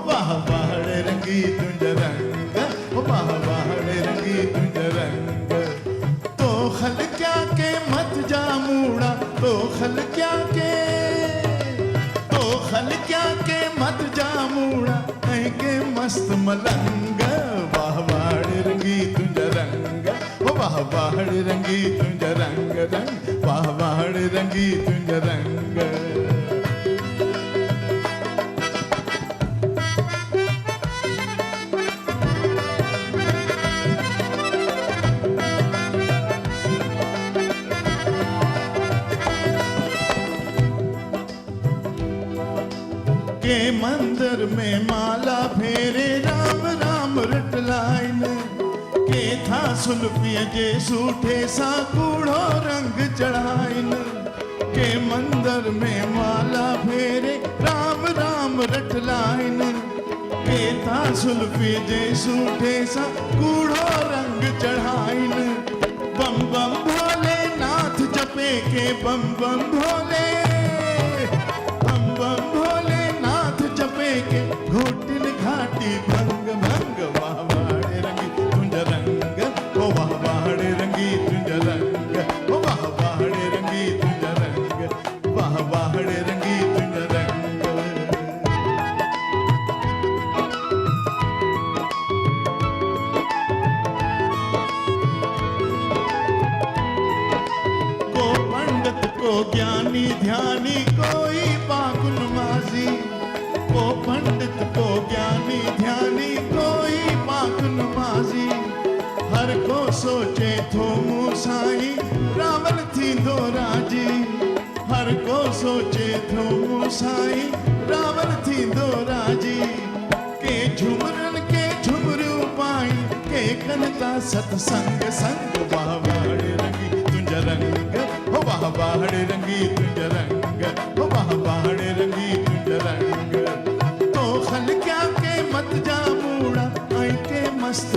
वाह वाहड़े रंगी तुंज रंग, वाह वाहड़े रंगी तुंज रंग। तो खल क्या के मत जा मूड़ा, तो खल क्या के, तो खल क्या के मत जा मूड़ा, ऐ के मस्त मलंग। वाह वाहड़े रंगी तुंज रंग, वाह वाहड़े रंगी तुंज रंग रंग, वाह वाहड़े रंगी तुंज रंग। के मंदिर में माला फेरे राम राम रटलाइन, के था सुल्फिय जे सूठे सा कूड़ो रंग चढ़ाइन। के मंदिर में माला फेरे राम राम रटलाइन, के था सुल्फिय जे सूठे सा कूड़ो रंग चढ़ाइन। बम बम भोले नाथ जपे के बम बम भोले, बम बम भोले जपे के घोटिन घाटी भंग भंग। वाह वाहड़े रंगी तुंज रंग, ओ वाह वाहड़े रंगी तुंज रंग, ओ वाह वाहड़े रंगी तुंज रंग, वाह वाहड़े रंगी तुंज रंग। को पंडित को ज्ञानी ध्यानी कोई पाकुल माजी, को पंडित को ज्ञानी ध्यानी कोई पाक नमाजी। हर को सोचे थो मूसाई रावण थी दो राजी, हर को सोचे थो मूसाई रावण थी दो राजी। के झुमरन के झुमरू पाई, के कनता सतसंग संग। वाह वाहड़े रंगी तुंज रंग, हो वाह वाहड़े रंगी तुंज रंग, हो वाह वाहड़े रंगी तुंज रंग। तो खल क्या के मत जा मूड़ा, ऐ के मस्त